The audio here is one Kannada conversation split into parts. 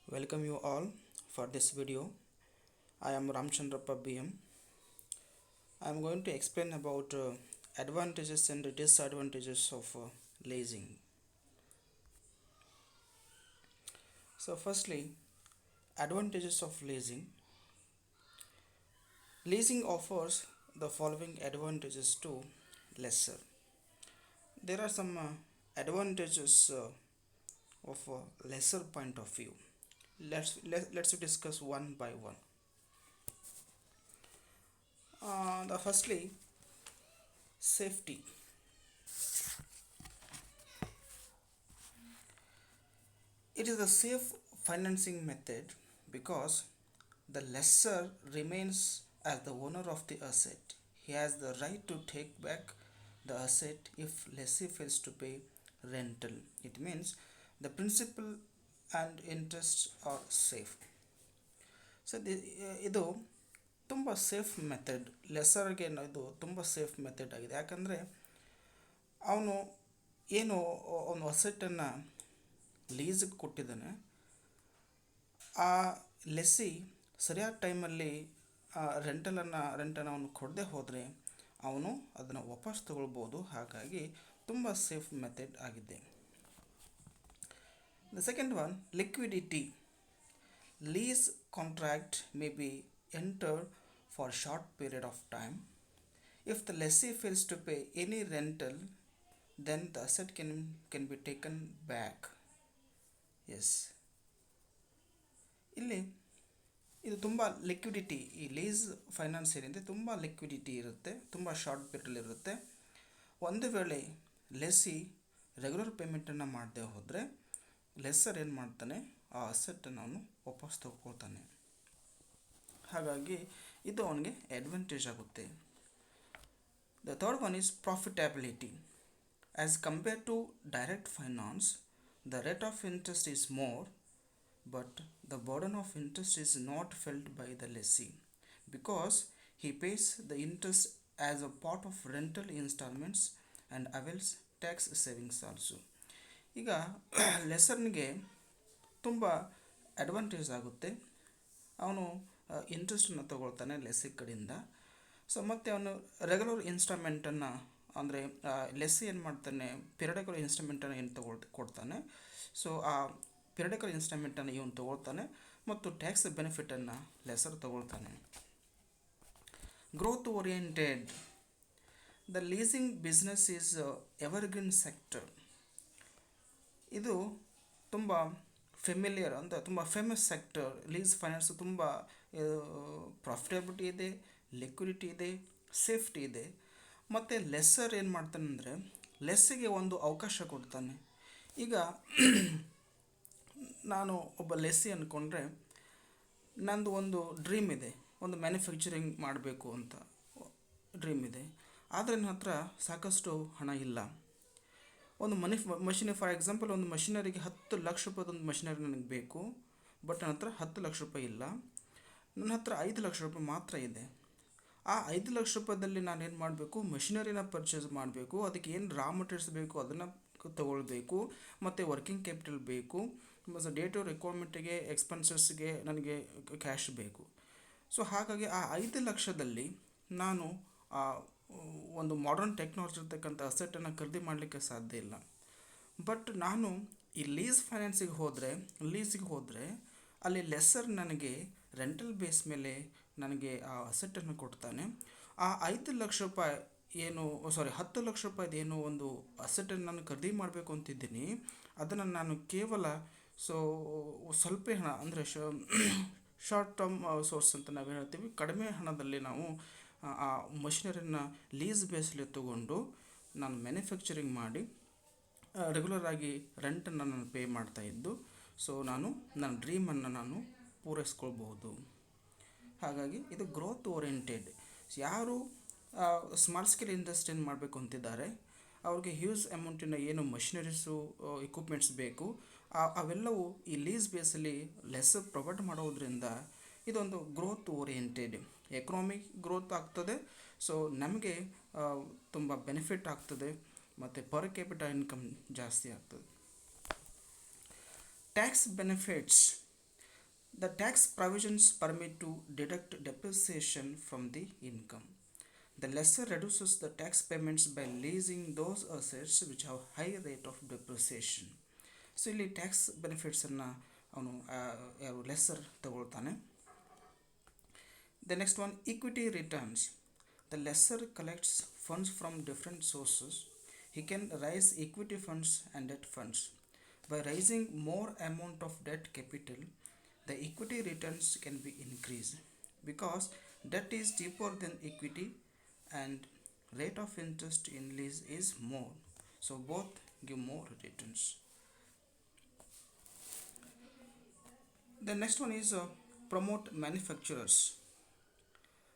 Welcome you all for this video. I am Ramchandrappa BM. I am going to explain about advantages and disadvantages of leasing. So firstly, advantages of leasing. Leasing offers the following advantages to lessor. There are some advantages of a lesser point of view. Let's discuss one by one. The firstly, safety. It is a safe financing method because the lessor remains as the owner of the asset. He has the right to take back the asset if lessee fails to pay rental. It means the principal and interest are safe. So ಇದು ತುಂಬ ಸೇಫ್ ಮೆಥಡ್ ಲೆಸರ್ಗೆ ಇದು ತುಂಬ ಸೇಫ್ ಮೆಥಡ್ ಆಗಿದೆ. ಯಾಕಂದರೆ ಅವನು ಏನು ಒಂದು ಅಸೆಟನ್ನು ಲೀಸ್ಗೆ ಕೊಟ್ಟಿದ್ದಾನೆ, ಆ ಲೆಸ್ಸಿ ಸರಿಯಾದ ಟೈಮಲ್ಲಿ ರೆಂಟನ್ನು ಅವನು ಕೊಡದೆ ಹೋದರೆ ಅವನು ಅದನ್ನು ವಾಪಸ್ ತಗೊಳ್ಬೋದು. ಹಾಗಾಗಿ ತುಂಬ ಸೇಫ್ ಮೆಥಡ್ ಆಗಿದೆ. The second one, liquidity. Lease contract may be entered for short period of time. If the lessee fails to pay any rental, then the asset can be taken back. Yes. ಇಲ್ಲಿ ಇದು ತುಂಬ ಲಿಕ್ವಿಡಿಟಿ, ಈ ಲೀಸ್ ಫೈನಾನ್ಸ್ ಏನಿದೆ ತುಂಬ ಲಿಕ್ವಿಡಿಟಿ ಇರುತ್ತೆ, ತುಂಬ ಶಾರ್ಟ್ ಪೀರಿಯಡ್ ಇರುತ್ತೆ. ಒಂದು ವೇಳೆ ಲೆಸ್ಸಿ ರೆಗ್ಯುಲರ್ ಪೇಮೆಂಟನ್ನು ಮಾಡದೆ ಹೋದರೆ ಲೆಸ್ಸರ್ ಏನು ಮಾಡ್ತಾನೆ, ಆ ಅಸೆಟ್ಟನ್ನು ಅವನು ವಾಪಸ್ ತಗೊಳ್ತಾನೆ. ಹಾಗಾಗಿ ಇದು ಅವನಿಗೆ ಅಡ್ವಾಂಟೇಜ್ ಆಗುತ್ತೆ. The third one is profitability. As compared to direct finance, the rate of interest is more, but the burden of interest is not felt by the lessee because he pays the interest as a part of rental installments and avails tax savings also. ಈಗ ಲೆಸರ್ನಿಗೆ ತುಂಬ ಅಡ್ವಾಂಟೇಜ್ ಆಗುತ್ತೆ. ಅವನು ಇಂಟ್ರೆಸ್ಟನ್ನು ತಗೊಳ್ತಾನೆ ಲೆಸ್ಸಿ ಕಡೆಯಿಂದ. ಸೊ ಮತ್ತು ಅವನು ರೆಗ್ಯುಲರ್ ಇನ್ಸ್ಟಾಲ್ಮೆಂಟನ್ನು ಅಂದರೆ ಲೆಸ್ಸಿ ಏನು ಮಾಡ್ತಾನೆ, ಪಿರಿಯಡಿಕಲ್ ಇನ್ಸ್ಟಾಲ್ಮೆಂಟನ್ನು ಏನು ಕೊಡ್ತಾನೆ. ಸೊ ಆ ಪಿರಿಯಡಿಕಲ್ ಇನ್ಸ್ಟಾಲ್ಮೆಂಟನ್ನು ಇವನು ತಗೊಳ್ತಾನೆ ಮತ್ತು ಟ್ಯಾಕ್ಸ್ ಬೆನಿಫಿಟನ್ನು ಲೆಸರ್ ತಗೊಳ್ತಾನೆ. Growth oriented. The leasing business is evergreen sector. ಇದು ತುಂಬ ಫೆಮಿಲಿಯರ್ ಅಂತ ತುಂಬ ಫೇಮಸ್ ಸೆಕ್ಟರ್. ಲೀಸ್ ಫೈನಾನ್ಸ್ ತುಂಬ ಪ್ರಾಫಿಟಬಿಲಿಟಿ ಇದೆ, ಲಿಕ್ವಿಡಿಟಿ ಇದೆ, ಸೇಫ್ಟಿ ಇದೆ. ಮತ್ತು ಲೆಸ್ಸರ್ ಏನು ಮಾಡ್ತಾನೆ ಅಂದರೆ ಲೆಸ್ಸಿಗೆ ಒಂದು ಅವಕಾಶ ಕೊಡ್ತಾನೆ. ಈಗ ನಾನು ಒಬ್ಬ ಲೆಸ್ಸಿ ಅಂದ್ಕೊಂಡ್ರೆ ನಂದು ಒಂದು ಡ್ರೀಮ್ ಇದೆ, ಒಂದು ಮ್ಯಾನುಫ್ಯಾಕ್ಚರಿಂಗ್ ಮಾಡಬೇಕು ಅಂತ ಡ್ರೀಮ್ ಇದೆ. ಆದರೆ ನನ್ನ ಹತ್ರ ಸಾಕಷ್ಟು ಹಣ ಇಲ್ಲ. ಒಂದು ಮಷಿನರಿ, ಫಾರ್ ಎಕ್ಸಾಂಪಲ್ ಒಂದು ಮಷಿನರಿಗೆ 10 ಲಕ್ಷ ರೂಪಾಯಿದೊಂದು ಮಷಿನರಿ ನನಗೆ ಬೇಕು. ಬಟ್ ನನ್ನ ಹತ್ರ 10 ಲಕ್ಷ ರೂಪಾಯಿ ಇಲ್ಲ, ನನ್ನ ಹತ್ರ 5 ಲಕ್ಷ ರೂಪಾಯಿ ಮಾತ್ರ ಇದೆ. ಆ 5 ಲಕ್ಷ ರೂಪಾಯಿದಲ್ಲಿ ನಾನು ಏನು ಮಾಡಬೇಕು, ಮಷಿನರಿನ ಪರ್ಚೇಸ್ ಮಾಡಬೇಕು. ಅದಕ್ಕೆ ಏನು ರಾ ಮಟೀರಿಯಲ್ಸ್ ಬೇಕು ಅದನ್ನು ತಗೊಳ್ಬೇಕು, ಮತ್ತು ವರ್ಕಿಂಗ್ ಕ್ಯಾಪಿಟಲ್ ಬೇಕು, ಮತ್ತು ಡೇ ಟು ರಿಕ್ವೈರ್ಮೆಂಟಿಗೆ ಎಕ್ಸ್ಪೆನ್ಸಸ್ಗೆ ನನಗೆ ಕ್ಯಾಶ್ ಬೇಕು. ಸೊ ಹಾಗಾಗಿ ಆ 5 ಲಕ್ಷದಲ್ಲಿ ನಾನು ಒಂದು ಮಾಡರ್ನ್ ಟೆಕ್ನಾಲಜಿ ಇರ್ತಕ್ಕಂಥ ಅಸೆಟನ್ನು ಖರೀದಿ ಮಾಡಲಿಕ್ಕೆ ಸಾಧ್ಯ ಇಲ್ಲ. ಬಟ್ ನಾನು ಈ ಲೀಸಿಗೆ ಹೋದರೆ ಅಲ್ಲಿ ಲೆಸ್ಸರ್ ನನಗೆ ರೆಂಟಲ್ ಬೇಸ್ ಮೇಲೆ ನನಗೆ ಆ ಅಸೆಟನ್ನು ಕೊಡ್ತಾನೆ. ಆ 5 ಲಕ್ಷ ರೂಪಾಯಿ ಏನು 10 ಲಕ್ಷ ರೂಪಾಯಿದು ಏನು ಒಂದು ಅಸೆಟನ್ನು ನಾನು ಖರೀದಿ ಮಾಡಬೇಕು ಅಂತಿದ್ದೀನಿ, ಅದನ್ನು ನಾನು ಕೇವಲ ಸ್ವಲ್ಪ ಹಣ ಅಂದರೆ ಶಾರ್ಟ್ ಟರ್ಮ್ ಸೋರ್ಸ್ ಅಂತ ನಾವು ಹೇಳ್ತೀವಿ, ಕಡಿಮೆ ಹಣದಲ್ಲಿ ನಾವು ಆ ಮಷಿನರಿನ ಲೀಸ್ ಬೇಸಲ್ಲಿ ತಗೊಂಡು ನಾನು ಮ್ಯಾನುಫ್ಯಾಕ್ಚರಿಂಗ್ ಮಾಡಿ ರೆಗ್ಯುಲರ್ ಆಗಿ ರೆಂಟನ್ನು ನಾನು ಪೇ ಮಾಡ್ತಾಯಿದ್ದು. ಸೊ ನನ್ನ ಡ್ರೀಮನ್ನು ನಾನು ಪೂರೈಸ್ಕೊಳ್ಬೋದು. ಹಾಗಾಗಿ ಇದು ಗ್ರೋತ್ ಓರಿಯೆಂಟೆಡ್. ಯಾರು ಸ್ಮಾಲ್ ಸ್ಕೇಲ್ ಇಂಡಸ್ಟ್ರಿ ಏನು ಮಾಡಬೇಕು ಅಂತಿದ್ದಾರೆ, ಅವ್ರಿಗೆ ಹ್ಯೂಜ್ ಅಮೌಂಟಿನ ಏನು ಮಷಿನರೀಸು ಇಕ್ವಿಪ್ಮೆಂಟ್ಸ್ ಬೇಕು ಅವೆಲ್ಲವೂ ಈ ಲೀಸ್ ಬೇಸಲ್ಲಿ ಲೆಸ್ ಪ್ರೊವೈಡ್ ಮಾಡೋದ್ರಿಂದ ಇದೊಂದು ಗ್ರೋತ್ ಓರಿಯೆಂಟೆಡ್. ಎಕನಾಮಿಕ್ ಗ್ರೋತ್ ಆಗ್ತದೆ. ಸೊ ನಮಗೆ ತುಂಬ ಬೆನಿಫಿಟ್ ಆಗ್ತದೆ ಮತ್ತು ಪರ್ ಕ್ಯಾಪಿಟಲ್ ಇನ್ಕಮ್ ಜಾಸ್ತಿ ಆಗ್ತದೆ. Tax benefits. The tax provisions permit to deduct depreciation from the income. The lessor reduces the tax payments by leasing those assets which have high rate of depreciation. So ಇಲ್ಲಿ ಟ್ಯಾಕ್ಸ್ ಬೆನಿಫಿಟ್ಸನ್ನು ಅವನು ಯಾರು lesser ತಗೊಳ್ತಾನೆ. The next one, equity returns. The lessor collects funds from different sources. He can raise equity funds and debt funds. By raising more amount of debt capital, the equity returns can be increased because debt is cheaper than equity and rate of interest in lease is more. So both give more returns. The next one is promote manufacturers.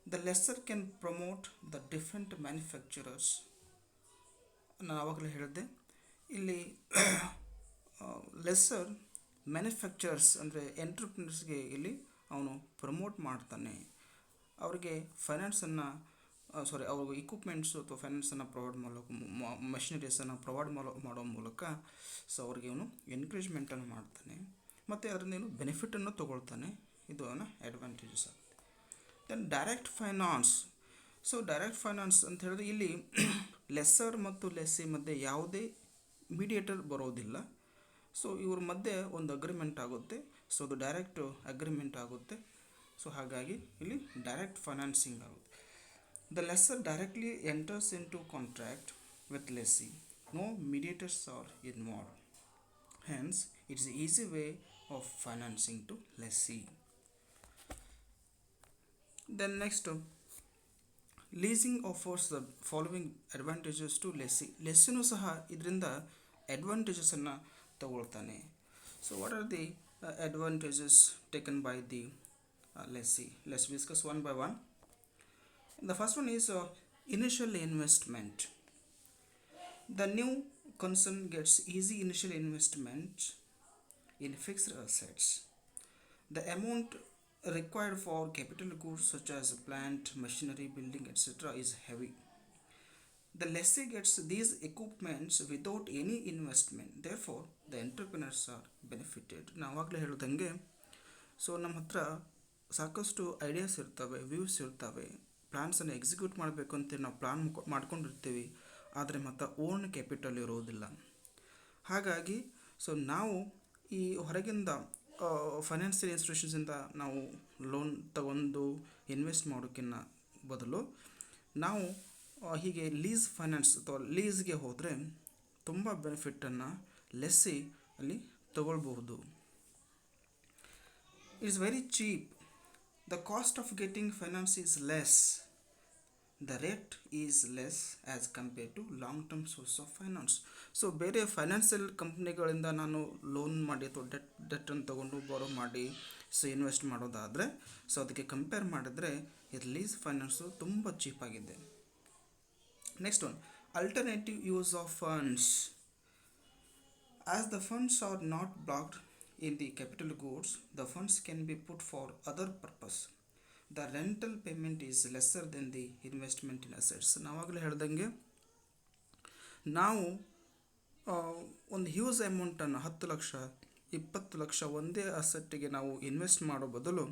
The lessor can promote the different manufacturers. ನಾನು ಆವಾಗಲೇ ಹೇಳಿದೆ ಇಲ್ಲಿ ಲೆಸ್ಸರ್ ಮ್ಯಾನುಫ್ಯಾಕ್ಚರರ್ಸ್ ಅಂದರೆ ಎಂಟ್ರಪ್ರಿನರ್ಸ್ಗೆ ಇಲ್ಲಿ ಅವನು ಪ್ರಮೋಟ್ ಮಾಡ್ತಾನೆ. ಅವರಿಗೆ ಫೈನಾನ್ಸನ್ನು ಅವ್ರಿಗೆ ಇಕ್ವಿಪ್ಮೆಂಟ್ಸು ಅಥವಾ ಫೈನಾನ್ಸನ್ನು ಪ್ರೊವೈಡ್ ಮಷಿನರೀಸನ್ನು ಪ್ರೊವೈಡ್ ಮಾಡೋ ಮೂಲಕ ಸೊ ಅವ್ರಿಗೆ ಇವನು ಎನ್ಕರೇಜ್ಮೆಂಟನ್ನು ಮಾಡ್ತಾನೆ ಮತ್ತು ಅದರಿಂದ ಏನು ಬೆನಿಫಿಟನ್ನು ತೊಗೊಳ್ತಾನೆ. ಇದು ಅವನ ಅಡ್ವಾಂಟೇಜಸ್ ಆಗುತ್ತೆ. Then direct finance. So direct finance ಅಂತ ಹೇಳಿದ್ರೆ ಇಲ್ಲಿ ಲೆಸ್ಸರ್ ಮತ್ತು ಲೆಸ್ಸಿ ಮಧ್ಯೆ ಯಾವುದೇ ಮೀಡಿಯೇಟರ್ ಬರೋದಿಲ್ಲ. ಸೊ ಇವ್ರ ಮಧ್ಯೆ ಒಂದು ಅಗ್ರಿಮೆಂಟ್ ಆಗುತ್ತೆ. ಸೊ ಅದು ಡೈರೆಕ್ಟ್ ಅಗ್ರಿಮೆಂಟ್ ಆಗುತ್ತೆ. ಸೊ ಹಾಗಾಗಿ ಇಲ್ಲಿ ಡೈರೆಕ್ಟ್ ಫೈನಾನ್ಸಿಂಗ್ ಆಗುತ್ತೆ. The lessor directly enters into contract with lessee. No mediators are involve. Hence, it is an easy way of financing to lessee. Then next, leasing offers the following advantages to lessee. ಲೆಸ್ಸಿನೂ ಸಹ ಇದರಿಂದ ಅಡ್ವಾಂಟೇಜಸನ್ನು ತಗೊಳ್ತಾನೆ. So what are the advantages taken by the lessee? Let's discuss one by one. The first one is initial investment. The new concern gets easy initial investment in fixed assets. The amount required for capital goods such as plant, machinery, building, etc. is heavy. The lessee gets these equipments without any investment. Therefore, the entrepreneurs are benefited. ನಾವಾಗಲೇ ಹೇಳಿದಂಗೆ ಸೊ ನಮ್ಮ ಹತ್ರ ಸಾಕಷ್ಟು ಐಡಿಯಾಸ್ ಇರ್ತವೆ, ವ್ಯೂಸ್ ಇರ್ತವೆ, ಪ್ಲ್ಯಾನ್ಸನ್ನು ಎಕ್ಸಿಕ್ಯೂಟ್ ಮಾಡಬೇಕು ಅಂತೇಳಿ ನಾವು ಪ್ಲ್ಯಾನ್ ಮಾಡ್ಕೊಂಡಿರ್ತೀವಿ. ಆದರೆ ಮತ್ತು ಓನ್ ಕ್ಯಾಪಿಟಲ್ ಇರೋದಿಲ್ಲ. ಹಾಗಾಗಿ ಸೊ ನಾವು ಈ ಹೊರಗಿಂದ ಫೈನಾನ್ಷಿಯಲ್ ಇನ್ಸ್ಟಿಟ್ಯೂಷನ್ಸಿಂದ ನಾವು ಲೋನ್ ತಗೊಂಡು ಇನ್ವೆಸ್ಟ್ ಮಾಡೋಕ್ಕಿಂತ ಬದಲು ನಾವು ಹೀಗೆ ಲೀಸ್ ಫೈನಾನ್ಸ್ ಅಥವಾ ಲೀಸ್ಗೆ ಹೋದರೆ ತುಂಬ ಬೆನಿಫಿಟನ್ನು ಲೆಸ್ಸಿ ಅಲ್ಲಿ ತಗೊಳ್ಬಹುದು. It's very cheap. The cost of getting finance is less. The rate is less as compared to long term source of finance. So ಬೇರೆ ಫೈನಾನ್ಷಿಯಲ್ ಕಂಪ್ನಿಗಳಿಂದ ನಾನು ಲೋನ್ ಮಾಡಿ ಅಥವಾ ಡೆಟ್ಟನ್ನು ತೊಗೊಂಡು ಬಾರೋ ಮಾಡಿ ಸೊ ಇನ್ವೆಸ್ಟ್ ಮಾಡೋದಾದರೆ ಸೊ ಅದಕ್ಕೆ ಕಂಪೇರ್ ಮಾಡಿದ್ರೆ ಇದು ಲೀಸ್ ಫೈನಾನ್ಸು ತುಂಬ ಚೀಪಾಗಿದೆ. Next one, alternative use of funds. As the funds are not blocked in the capital goods, the funds can be put for other purpose. The rental payment is lesser than the investment in assets. ನಾವಾಗಲೇ ಹೇಳ್ದಂಗೆ ನಾವು ಒಂದು ಹ್ಯೂಜ್ ಅಮೌಂಟನ್ನು 10 ಲಕ್ಷ 20 ಲಕ್ಷ ಒಂದೇ ಅಸೆಟ್ಟಿಗೆ ನಾವು ಇನ್ವೆಸ್ಟ್ ಮಾಡೋ ಬದಲು,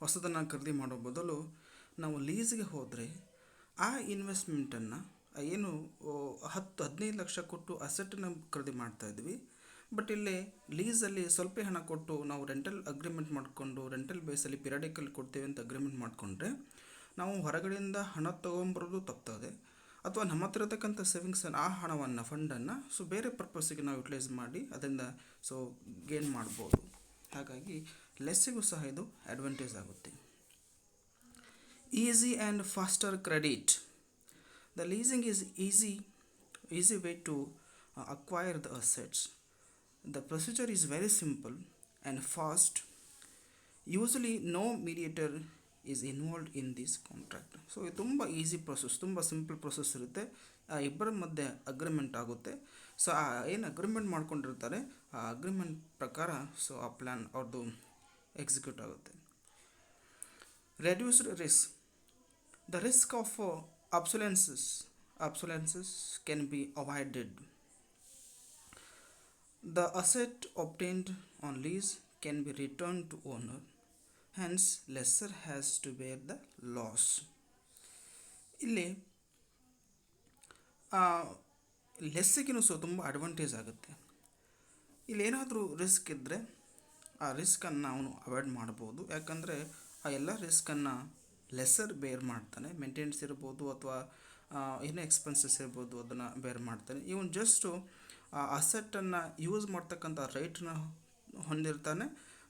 ಹೊಸದನ್ನು ಖರೀದಿ ಮಾಡೋ ಬದಲು ನಾವು ಲೀಸ್ಗೆ ಹೋದರೆ ಆ ಇನ್ವೆಸ್ಟ್ಮೆಂಟನ್ನು ಏನು 10-15 ಲಕ್ಷ ಕೊಟ್ಟು ಅಸೆಟನ್ನು ಖರೀದಿ ಮಾಡ್ತಾಯಿದ್ವಿ. ಬಟ್ ಇಲ್ಲಿ ಲೀಸಲ್ಲಿ ಸ್ವಲ್ಪ ಹಣ ಕೊಟ್ಟು ನಾವು ರೆಂಟಲ್ ಅಗ್ರಿಮೆಂಟ್ ಮಾಡಿಕೊಂಡು ರೆಂಟಲ್ ಬೇಸಲ್ಲಿ ಪಿರಿಯಾಡಿಕಲ್ ಕೊಡ್ತೇವೆ ಅಂತ ಅಗ್ರಿಮೆಂಟ್ ಮಾಡಿಕೊಂಡ್ರೆ ನಾವು ಹೊರಗಡೆಯಿಂದ ಹಣ ತೊಗೊಂಬರೋದು ತಪ್ತದೆ. ಅಥವಾ ನಮ್ಮ ಹತ್ರ ಇರತಕ್ಕಂಥ ಸೇವಿಂಗ್ಸನ್ನು ಆ ಹಣವನ್ನು ಫಂಡನ್ನು ಸೊ ಬೇರೆ ಪರ್ಪಸ್ಸಿಗೆ ನಾವು ಯುಟಿಲೈಸ್ ಮಾಡಿ ಅದರಿಂದ ಸೊ ಗೇನ್ ಮಾಡ್ಬೋದು. ಹಾಗಾಗಿ ಲೆಸ್ಸಿಗೂ ಸಹ ಇದು ಅಡ್ವಾಂಟೇಜ್ ಆಗುತ್ತೆ. Easy and faster credit. The leasing is easy way to acquire the assets. The procedure is very simple and fast. Usually no mediator is involved in this contract. So ಇದು ತುಂಬ ಈಸಿ ಪ್ರೊಸೆಸ್, ತುಂಬ ಸಿಂಪಲ್ ಪ್ರೊಸೆಸ್ ಇರುತ್ತೆ. ಇಬ್ಬರ ಮಧ್ಯೆ ಅಗ್ರಿಮೆಂಟ್ ಆಗುತ್ತೆ. ಸೊ ಏನು ಅಗ್ರಿಮೆಂಟ್ ಮಾಡ್ಕೊಂಡಿರ್ತಾರೆ ಆ ಅಗ್ರಿಮೆಂಟ್ ಪ್ರಕಾರ ಸೊ ಆ ಪ್ಲ್ಯಾನ್ ಅವ್ರದ್ದು ಎಕ್ಸಿಕ್ಯೂಟ್ ಆಗುತ್ತೆ. Reduced risk. The risk of obsolescence can be avoided. The asset obtained on lease can be returned to owner, hence lessor has to bear the loss. ಇಲ್ಲಿ ಲೆಸ್ಸಿಗಿನೂ ಸಹ ತುಂಬ ಅಡ್ವಾಂಟೇಜ್ ಆಗುತ್ತೆ. ಇಲ್ಲಿ ಏನಾದರೂ ರಿಸ್ಕ್ ಇದ್ದರೆ ಆ ರಿಸ್ಕನ್ನು ಅವನು ಅವಾಯ್ಡ್ ಮಾಡ್ಬೋದು. ಯಾಕಂದರೆ ಆ ಎಲ್ಲ ರಿಸ್ಕನ್ನು ಲೆಸ್ಸರ್ ಬೇರ್ ಮಾಡ್ತಾನೆ. ಮೇಂಟೆನೆನ್ಸ್ ಇರ್ಬೋದು ಅಥವಾ ಏನೇ ಎಕ್ಸ್ಪೆನ್ಸಸ್ ಇರ್ಬೋದು, ಅದನ್ನು ಬೇರ್ ಮಾಡ್ತಾನೆ. ಇವನು ಜಸ್ಟು ಆ ಅಸೆಟ್ಟನ್ನು ಯೂಸ್ ಮಾಡ್ತಕ್ಕಂಥ ರೈಟನ್ನ ಹೊಂದಿರ್ತಾನೆ,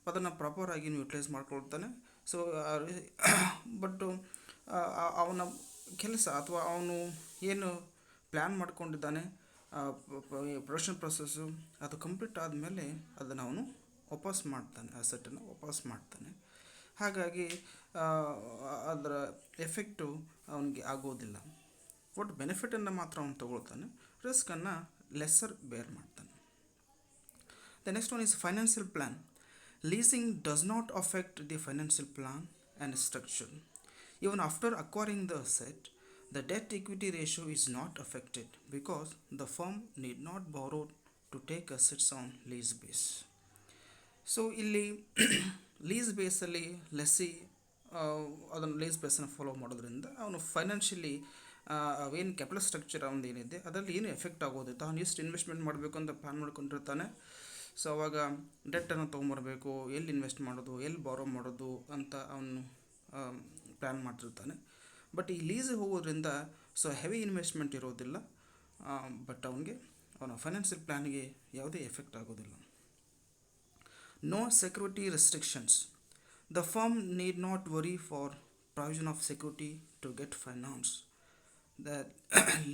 ಅದನ್ನು ಪ್ರಾಪರಾಗಿ ಯುಟಿಲೈಸ್ ಮಾಡ್ಕೊಳ್ತಾನೆ. ಸೊ ಬಟ್ಟು ಅವನ ಕೆಲಸ ಅಥವಾ ಅವನು ಏನು ಪ್ಲ್ಯಾನ್ ಮಾಡ್ಕೊಂಡಿದ್ದಾನೆ ಪ್ರೊಡಕ್ಷನ್ ಪ್ರೊಸೆಸ್ಸು ಅದು ಕಂಪ್ಲೀಟ್ ಆದಮೇಲೆ ಅದನ್ನು ಅವನು ವಾಪಸ್ ಮಾಡ್ತಾನೆ, ಅಸೆಟನ್ನು ವಾಪಸ್ ಮಾಡ್ತಾನೆ. ಹಾಗಾಗಿ ಅದರ ಎಫೆಕ್ಟು ಅವನಿಗೆ ಆಗೋದಿಲ್ಲ. ಒಟ್ಟು ಬೆನಿಫಿಟನ್ನು ಮಾತ್ರ ಅವನು ತಗೊಳ್ತಾನೆ, ರಿಸ್ಕನ್ನು ಲೆಸ್ಸರ್ ಬೇರ್ ಮಾಡ್ತಾನೆ. The next one is financial plan. Leasing does not affect the financial plan and structure. Even after acquiring the asset, the debt equity ratio is not affected because the firm need not borrow to take assets on lease base. So ಇಲ್ಲಿ ಲೀಸ್ ಬೇಸಲ್ಲಿ ಲೆಸ್ಸಿ ಅದನ್ನು ಲೀಸ್ ಬೇಸನ್ನು ಫಾಲೋ ಮಾಡೋದ್ರಿಂದ ಅವನು ಫೈನಾನ್ಷಿಯಲಿ ಏನು ಕ್ಯಾಪಿಟಲ್ ಸ್ಟ್ರಕ್ಚರ್ ಅವನು ಏನಿದೆ ಅದರಲ್ಲಿ ಏನು ಎಫೆಕ್ಟ್ ಆಗೋದಿಲ್ಲ. ಅವನು ಎಷ್ಟು ಇನ್ವೆಸ್ಟ್ಮೆಂಟ್ ಮಾಡಬೇಕು ಅಂತ ಪ್ಲ್ಯಾನ್ ಮಾಡ್ಕೊಂಡಿರ್ತಾನೆ. ಸೊ ಅವಾಗ ಡೆಟ್ಟನ್ನು ತೊಗೊಂಬರ್ಬೇಕು, ಎಲ್ಲಿ ಇನ್ವೆಸ್ಟ್ ಮಾಡೋದು, ಎಲ್ಲಿ ಬಾರೋ ಮಾಡೋದು ಅಂತ ಅವನು ಪ್ಲ್ಯಾನ್ ಮಾಡ್ತಿರ್ತಾನೆ. ಬಟ್ ಈ ಲೀಸ್ ಹೋಗೋದ್ರಿಂದ ಸೊ ಹೆವಿ ಇನ್ವೆಸ್ಟ್ಮೆಂಟ್ ಇರೋದಿಲ್ಲ, ಬಟ್ ಅವನ ಫೈನಾನ್ಷಿಯಲ್ ಪ್ಲ್ಯಾನ್ಗೆ ಯಾವುದೇ ಎಫೆಕ್ಟ್ ಆಗೋದಿಲ್ಲ. No security restrictions. The firm need not worry for provision of security to get finance. The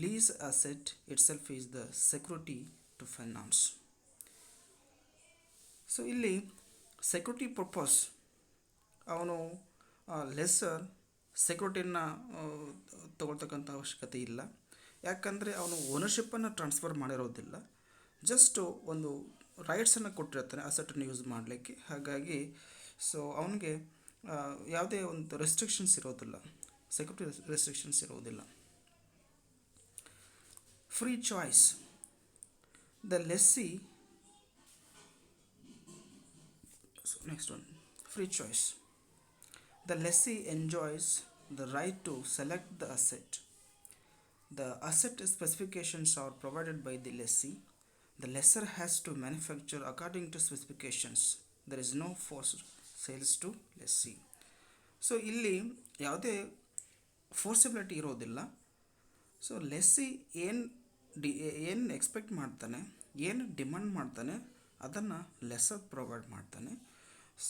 lease asset itself is the security to finance. So ಇಲ್ಲಿ ಸೆಕ್ಯೂರಿಟಿ ಪರ್ಪಸ್ ಅವನು ಲೆಸ್ಸರ್ ಸೆಕ್ಯೂರಿಟಿಯನ್ನು ತೊಗೊಳ್ತಕ್ಕಂಥ ಅವಶ್ಯಕತೆ ಇಲ್ಲ. ಯಾಕಂದರೆ ಅವನು ಓನರ್ಶಿಪ್ಪನ್ನು ಟ್ರಾನ್ಸ್ಫರ್ ಮಾಡಿರೋದಿಲ್ಲ, ಜಸ್ಟು ಒಂದು ರೈಟ್ಸನ್ನು ಕೊಟ್ಟಿರ್ತಾನೆ ಅಸೆಟನ್ನು ಯೂಸ್ ಮಾಡಲಿಕ್ಕೆ. ಹಾಗಾಗಿ ಸೊ ಅವನಿಗೆ ಯಾವುದೇ ಒಂದು ರೆಸ್ಟ್ರಿಕ್ಷನ್ಸ್ ಇರೋದಿಲ್ಲ, ಸೆಕ್ಯೂರಿಟಿ ರೆಸ್ಟ್ರಿಕ್ಷನ್ಸ್ ಇರೋದಿಲ್ಲ. Free choice. The lessee next one free choice. The lessee enjoys the right to select the asset. The asset specifications are provided by the lessee. The lessor has to manufacture according to specifications. There is no forced sales to lessee. So ಇಲ್ಲಿ ಯಾವುದೇ ಫೋರ್ಸಿಬಿಲಿಟಿ ಇರೋದಿಲ್ಲ. ಸೊ ಲೆಸ್ಸಿ ಏನು ಎಕ್ಸ್ಪೆಕ್ಟ್ ಮಾಡ್ತಾನೆ, ಏನು ಡಿಮಾಂಡ್ ಮಾಡ್ತಾನೆ ಅದನ್ನು ಲೆಸ್ಸರ್ ಪ್ರೊವೈಡ್ ಮಾಡ್ತಾನೆ.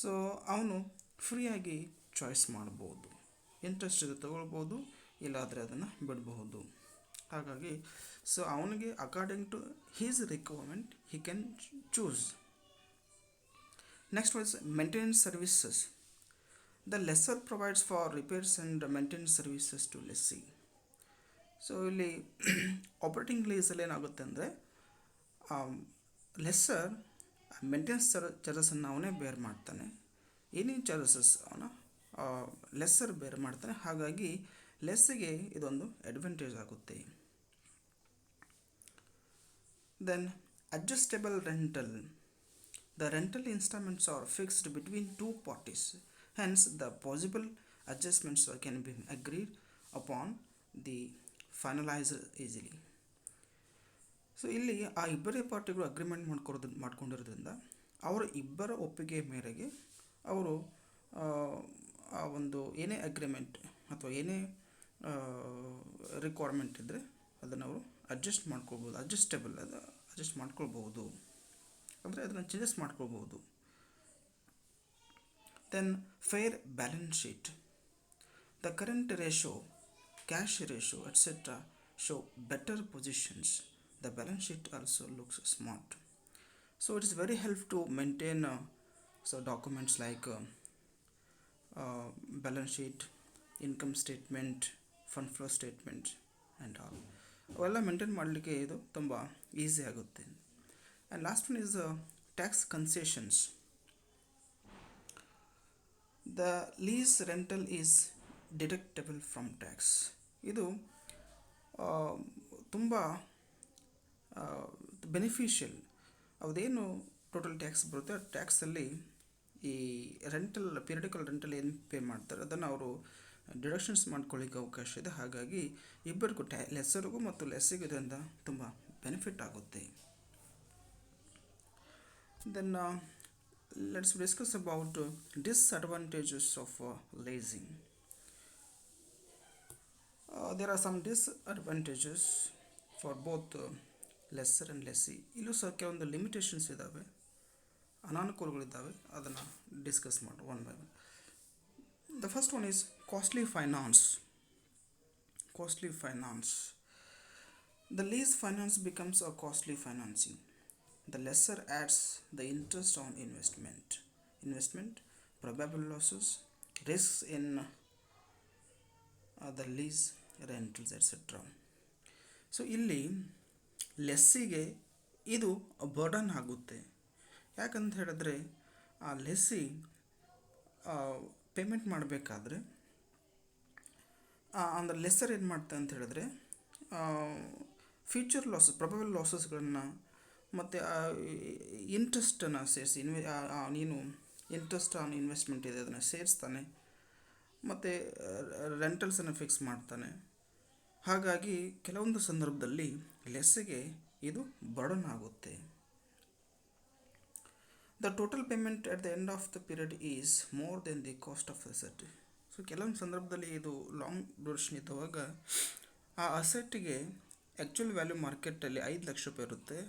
ಸೊ ಅವನು ಫ್ರೀಯಾಗಿ ಚಾಯ್ಸ್ ಮಾಡ್ಬೋದು, ಇಂಟ್ರೆಸ್ಟ್ ಇದೆ ತೊಗೊಳ್ಬೋದು, ಇಲ್ಲಾದರೆ ಅದನ್ನು ಬಿಡಬಹುದು. ಹಾಗಾಗಿ ಸೊ ಅವನಿಗೆ according to his requirement he can choose. Next was maintenance services. The lessor provides for repairs and maintenance services to lessee. So ಇಲ್ಲಿ ಆಪರೇಟಿಂಗ್ ಲೀಸಲ್ಲಿ ಏನಾಗುತ್ತೆ ಅಂದರೆ ಲೆಸ್ಸರ್ ಮೇಂಟೆನೆನ್ಸ್ ಚಾರ್ಜಸನ್ನು ಅವನೇ ಬೇರ್ ಮಾಡ್ತಾನೆ, ಏನೇನು ಚಾರ್ಜಸಸ್ ಅವನ ಲೆಸ್ಸರ್ ಬೇರೆ ಮಾಡ್ತಾನೆ. ಹಾಗಾಗಿ ಲೆಸ್ಸಿಗೆ ಇದೊಂದು ಅಡ್ವಾಂಟೇಜ್ ಆಗುತ್ತೆ. Then adjustable rental. The rental installments are fixed between two parties, hence the possible adjustments can be agreed upon the finaliser easily. So ಇಲ್ಲಿ ಆ ಇಬ್ಬರೇ ಪಾರ್ಟಿಗಳು ಅಗ್ರಿಮೆಂಟ್ ಮಾಡ್ಕೊಂಡಿರೋದ್ರಿಂದ ಅವರ ಇಬ್ಬರ ಒಪ್ಪಿಗೆ ಮೇರೆಗೆ ಅವರು ಆ ಒಂದು ಏನೇ ಅಗ್ರಿಮೆಂಟ್ ಅಥವಾ ಏನೇ ರಿಕ್ವೈರ್ಮೆಂಟ್ ಇದ್ದರೆ ಅದನ್ನು ಅವರು ಅಡ್ಜಸ್ಟ್ ಮಾಡ್ಕೊಳ್ಬೋದು. ಅಡ್ಜಸ್ಟ್ ಮಾಡ್ಕೊಳ್ಬೋದು ಅಂದರೆ ಅದನ್ನು ಚೇಂಜಸ್ ಮಾಡ್ಕೊಳ್ಬೋದು. Then fair balance sheet. The current ratio, cash ratio etcetera show better positions. The balance sheet also looks smart. So it is very help to maintain so documents like balance sheet, income statement, fund flow statement and all. ಅವೆಲ್ಲ ಮೇಂಟೈನ್ ಮಾಡಲಿಕ್ಕೆ ಇದು ತುಂಬ ಈಸಿ ಆಗುತ್ತೆ. And last one is tax concessions. The lease rental is deductible from tax. ಇದು ತುಂಬ ಬೆನಿಫಿಷಿಯಲ್. ಅದೇನು ಟೋಟಲ್ ಟ್ಯಾಕ್ಸ್ ಬರುತ್ತೆ ಆ ಟ್ಯಾಕ್ಸಲ್ಲಿ ಈ ರೆಂಟಲ್ ಪೀರಿಯಡಿಕಲ್ ರೆಂಟಲ್ ಏನು ಪೇ ಮಾಡ್ತಾರೆ ಅದನ್ನು ಅವರು ಡಿಡಕ್ಷನ್ಸ್ ಮಾಡ್ಕೊಳ್ಳಿಕ್ಕೆ ಅವಕಾಶ ಇದೆ. ಹಾಗಾಗಿ ಇಬ್ಬರಿಗೂ ಲೆಸ್ಸರ್ಗೂ ಮತ್ತು ಲೆಸ್ಸಿಗೂ ಇದರಿಂದ ತುಂಬ ಬೆನಿಫಿಟ್ ಆಗುತ್ತೆ. Then let's discuss about disadvantages of leasing. There are some disadvantages for both lessor and lessee. ಇಲ್ಲೂ ಸಹ ಕೆಲವೊಂದು ಲಿಮಿಟೇಷನ್ಸ್ ಇದ್ದಾವೆ, ಅನಾನುಕೂಲಗಳಿದ್ದಾವೆ. ಅದನ್ನು ಡಿಸ್ಕಸ್ ಮಾಡೋಣ one by one. The first one is costly finance. Costly finance. The lease finance becomes a costly financing. The lessor adds the interest on investment, probable losses, risks in the lease, rentals, etc. So ಇಲ್ಲಿ ಲೆಸ್ಸಿಗೆ ಇದು ಬರ್ಡನ್ ಆಗುತ್ತೆ. ಯಾಕಂತ ಹೇಳಿದ್ರೆ ಆ ಲೆಸ್ಸಿ ಪೇಮೆಂಟ್ ಮಾಡಬೇಕಾದ್ರೆ ಅಂದರೆ ಲೆಸ್ಸರ್ ಏನು ಮಾಡ್ತಾ ಅಂತ ಹೇಳಿದ್ರೆ ಫ್ಯೂಚರ್ ಲಾಸಸ್, ಪ್ರೊಬಬಲ್ ಲಾಸಸ್ಗಳನ್ನು ಮತ್ತು ಇಂಟ್ರೆಸ್ಟನ್ನು ಸೇರಿಸಿ ನೀನು ಇಂಟ್ರೆಸ್ಟ್ ಆನ್ ಇನ್ವೆಸ್ಟ್ಮೆಂಟ್ ಇದೆ ಅದನ್ನು ಸೇರಿಸ್ತಾನೆ ಮತ್ತು ರೆಂಟಲ್ಸನ್ನು ಫಿಕ್ಸ್ ಮಾಡ್ತಾನೆ. ಹಾಗಾಗಿ ಕೆಲವೊಂದು ಸಂದರ್ಭದಲ್ಲಿ ಲೆಸ್ಸಿಗೆ ಇದು ಬರ್ಡನ್ ಆಗುತ್ತೆ. The total payment at the end of the period is more than the cost of asset. So ಕೆಲವೊಂದು ಸಂದರ್ಭದಲ್ಲಿ ಇದು ಲಾಂಗ್ ಡ್ಯೂರೇಷನ್ ಇದ್ದಾಗ ಆ ಅಸೆಟ್ಟಿಗೆ ಆ್ಯಕ್ಚುಲ್ ವ್ಯಾಲ್ಯೂ ಮಾರ್ಕೆಟಲ್ಲಿ 5 ಲಕ್ಷ ರೂಪಾಯಿ ಇರುತ್ತೆ.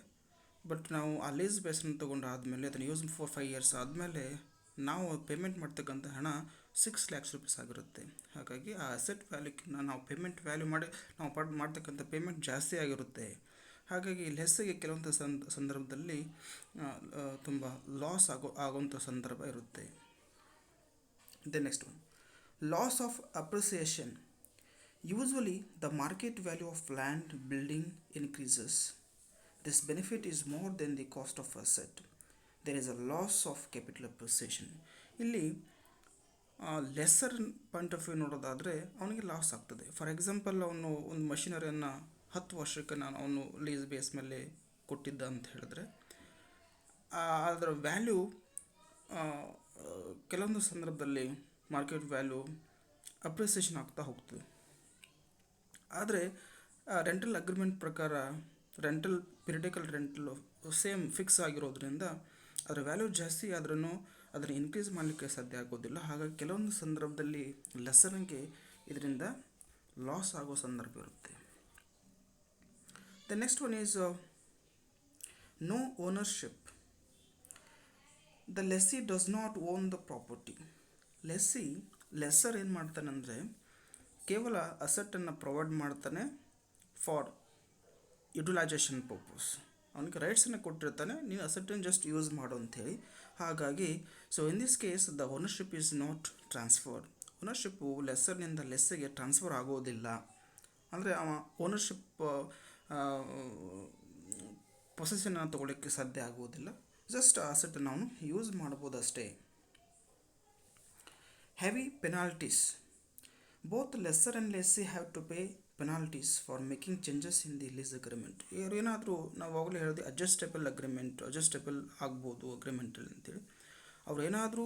ಬಟ್ ನಾವು ಆ ಲೀಸ್ ಬೇಸನ್ನು ತೊಗೊಂಡಾದಮೇಲೆ ಅದನ್ನು ಯೂಸ್ 4-5 ಇಯರ್ಸ್ ಆದಮೇಲೆ ನಾವು ಪೇಮೆಂಟ್ ಮಾಡ್ತಕ್ಕಂಥ ಹಣ 6 ಲ್ಯಾಕ್ಸ್ ರೂಪೀಸ್ ಆಗಿರುತ್ತೆ. ಹಾಗಾಗಿ ಆ ಅಸೆಟ್ ವ್ಯಾಲ್ಯೂಕ್ಕಿಂತ ನಾವು ಪೇಮೆಂಟ್ ವ್ಯಾಲ್ಯೂ ಮಾಡಿ ನಾವು ಮಾಡ್ತಕ್ಕಂಥ ಪೇಮೆಂಟ್ ಜಾಸ್ತಿ ಆಗಿರುತ್ತೆ. ಹಾಗಾಗಿ ಲೆಸ್ಸಿಗೆ ಕೆಲವೊಂದು ಸಂದರ್ಭದಲ್ಲಿ ತುಂಬ ಲಾಸ್ ಆಗುವಂಥ ಸಂದರ್ಭ ಇರುತ್ತೆ. The next one, loss of appreciation. Usually the market value of land building increases. This benefit is more than the cost of asset. There is a loss of capital appreciation. ಇಲ್ಲಿ ಲೆಸ್ಸರ್ ಪಾಯಿಂಟ್ ಆಫ್ ವ್ಯೂ ನೋಡೋದಾದರೆ ಅವನಿಗೆ ಲಾಸ್ ಆಗ್ತದೆ. ಫಾರ್ ಎಕ್ಸಾಂಪಲ್ ಅವನು ಒಂದು ಮಷಿನರಿಯನ್ನು 10 ವರ್ಷಕ್ಕೆ ಅವನು ಲೀಸ್ ಬೇಸ್ ಮೇಲೆ ಕೊಟ್ಟಿದ್ದ ಅಂತ ಹೇಳಿದ್ರೆ ಅದರ ವ್ಯಾಲ್ಯೂ ಕೆಲವೊಂದು ಸಂದರ್ಭದಲ್ಲಿ ಮಾರ್ಕೆಟ್ ವ್ಯಾಲ್ಯೂ ಅಪ್ರಿಸಿಯೇಷನ್ ಆಗ್ತಾ ಹೋಗ್ತದೆ. ಆದರೆ ರೆಂಟಲ್ ಅಗ್ರಿಮೆಂಟ್ ಪ್ರಕಾರ rental periodical rental same fix ಆಗಿರೋದ್ರಿಂದ ಅದರ ವ್ಯಾಲ್ಯೂ ಜಾಸ್ತಿ ಆದ್ರೂ ಅದನ್ನು ಇನ್ಕ್ರೀಸ್ ಮಾಡಲಿಕ್ಕೆ ಸಾಧ್ಯ ಆಗೋದಿಲ್ಲ. ಹಾಗಾಗಿ ಕೆಲವೊಂದು ಸಂದರ್ಭದಲ್ಲಿ ಲೆಸ್ಸರ್ಗೆ ಇದರಿಂದ ಲಾಸ್ ಆಗೋ ಸಂದರ್ಭ ಇರುತ್ತೆ. The next one is no ownership. The lessee does not own the property. Lessor ಏನು ಮಾಡ್ತಾನಂದರೆ ಕೇವಲ ಅಸೆಟನ್ನು ಪ್ರೊವೈಡ್ ಮಾಡ್ತಾನೆ ಫಾರ್ ಯುಟಿಲೈಜೇಷನ್ ಪರ್ಪಸ್. ಅವನಿಗೆ ರೈಟ್ಸನ್ನು ಕೊಟ್ಟಿರ್ತಾನೆ, ನೀನು ಅಸೆಟನ್ನು ಜಸ್ಟ್ ಯೂಸ್ ಮಾಡು ಅಂಥೇಳಿ. ಹಾಗಾಗಿ so in this case the ownership is not transferred. Ownership ಲೆಸ್ಸರ್ನಿಂದ ಲೆಸ್ಸಿಗೆ ಟ್ರಾನ್ಸ್ಫರ್ ಆಗೋದಿಲ್ಲ. ಅಂದರೆ ಅವ ಓನರ್ಶಿಪ್ ಪೊಸೆಷನ್ನ ತೊಗೊಳ್ಳೋಕ್ಕೆ ಸಾಧ್ಯ ಆಗೋದಿಲ್ಲ. ಜಸ್ಟ್ ಅಸೆಟನ್ನು ಅವನು ಯೂಸ್ ಮಾಡ್ಬೋದು ಅಷ್ಟೇ. Heavy penalties. Both lessor and lessee have to pay penalties for making changes in the lease agreement. ಇವರು ಏನಾದರೂ ನಾವು ಆಗಲೇ ಹೇಳಿದೆ ಅಡ್ಜಸ್ಟೇಬಲ್ ಆಗ್ಬೋದು ಅಗ್ರಿಮೆಂಟಲ್ಲಿ ಅಂತೇಳಿ. ಅವ್ರು ಏನಾದರೂ